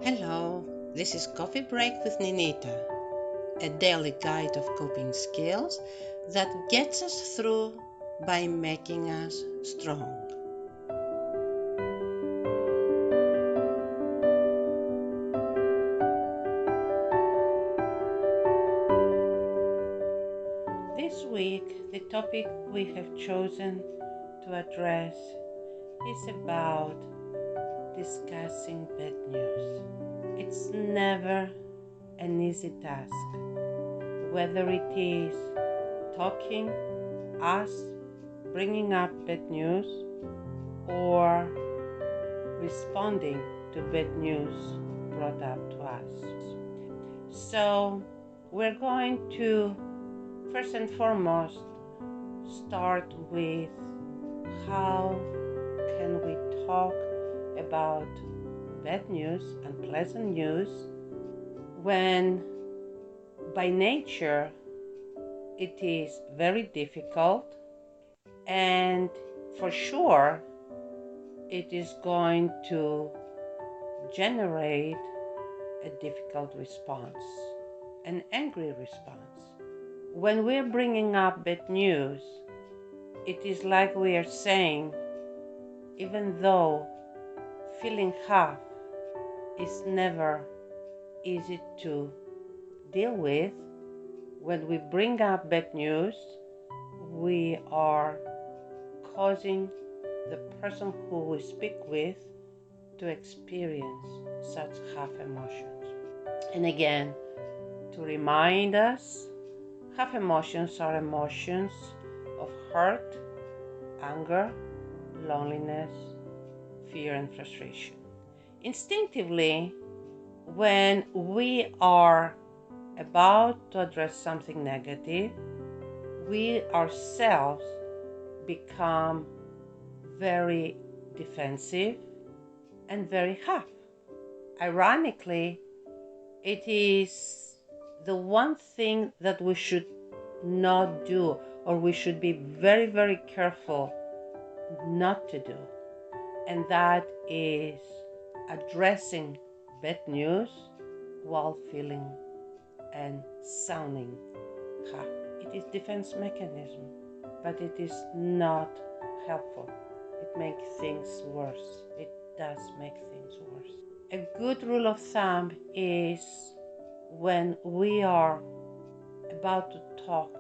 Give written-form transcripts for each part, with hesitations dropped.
Hello, this is Coffee Break with Ninita, a daily guide of coping skills that gets us through by making us strong. This week, the topic we have chosen to address is about discussing bad news. It's never an easy task, whether it is talking, us, bringing up bad news, or responding to bad news brought up to us. So we're going to first and foremost start with how can we talk about bad news, unpleasant news, when by nature it is very difficult, and for sure it is going to generate a difficult response, an angry response. When we're bringing up bad news, it is like we are saying, even though feeling half is never easy to deal with, when we bring up bad news, we are causing the person who we speak with to experience such half emotions. And again, to remind us, half emotions are emotions of hurt, anger, loneliness, fear, and frustration. Instinctively, when we are about to address something negative, we ourselves become very defensive and very half. Ironically, it is the one thing that we should not do, or we should be very, very careful not to do, and that is addressing bad news while feeling and sounding half. It is defense mechanism, but it is not helpful. It makes things worse. It does make things worse. A good rule of thumb is when we are about to talk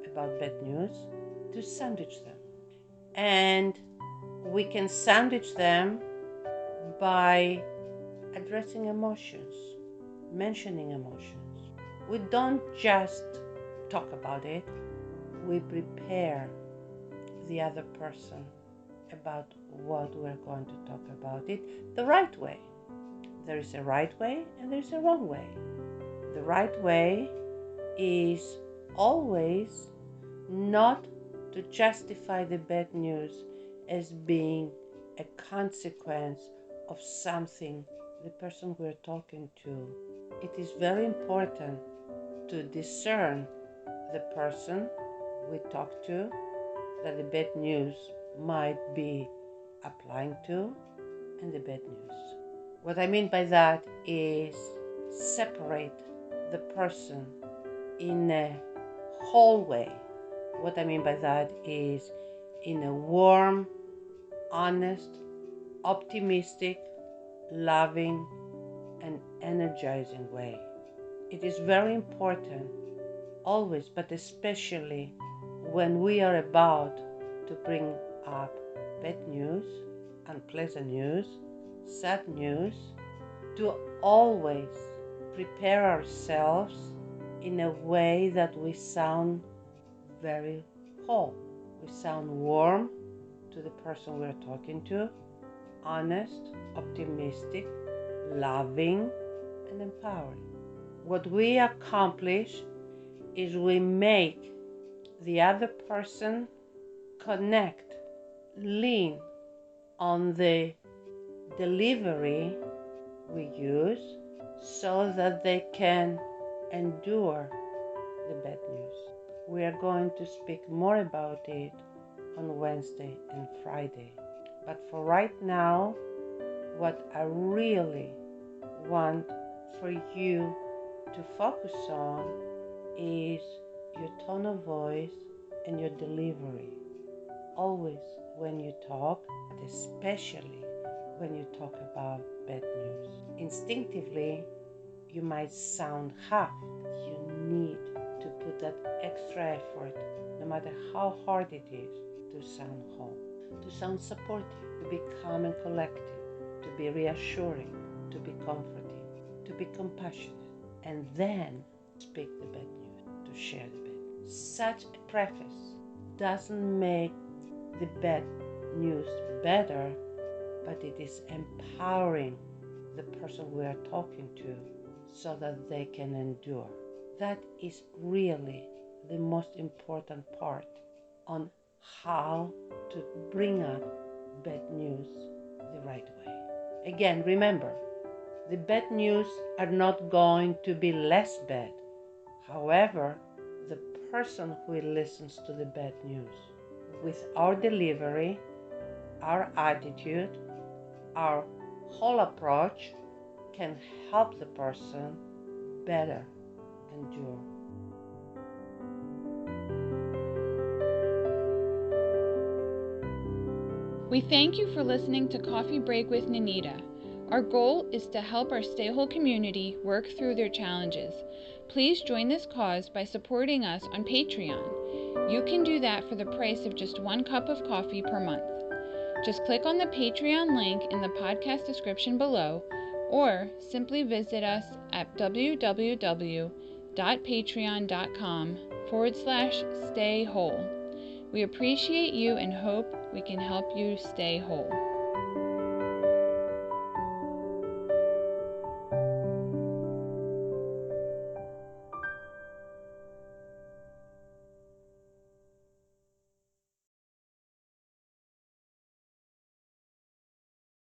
about bad news, to sandwich them. And we can sandwich them by addressing emotions, mentioning emotions. We don't just talk about it, we prepare the other person about what we're going to talk about it the right way. There is a right way and there's a wrong way. The right way is always not to justify the bad news as being a consequence of something the person we're talking to. It is very important to discern the person we talk to that the bad news might be applying to, and the bad news. What I mean by that is separate the person in a whole way. What I mean by that is in a warm, honest, optimistic, loving, and energizing way. It is very important, always, but especially when we are about to bring up bad news, unpleasant news, sad news, to always prepare ourselves in a way that we sound very whole. We sound warm to the person we're talking to, honest, optimistic, loving, and empowering. What we accomplish is we make the other person connect, lean on the delivery we use so that they can endure the bad news. We are going to speak more about it on Wednesday and Friday. But for right now, what I really want for you to focus on is your tone of voice and your delivery. Always when you talk, but especially when you talk about bad news. Instinctively, you might sound half. You need to put that extra effort, no matter how hard it is, to sound whole, to sound supportive, to be calm and collected, to be reassuring, to be comforting, to be compassionate, and then speak the bad news, to share the bad news. Such a preface doesn't make the bad news better, but it is empowering the person we are talking to so that they can endure. That is really the most important part on how to bring up bad news the right way. Again, remember, the bad news are not going to be less bad. However, the person who listens to the bad news, with our delivery, our attitude, our whole approach, can help the person better endure. We thank you for listening to Coffee Break with Ninita. Our goal is to help our StayWHOLE community work through their challenges. Please join this cause by supporting us on Patreon. You can do that for the price of just 1 cup of coffee per month. Just click on the Patreon link in the podcast description below, or simply visit us at www.patreon.com/StayWHOLE. We appreciate you and hope we can help you stay whole.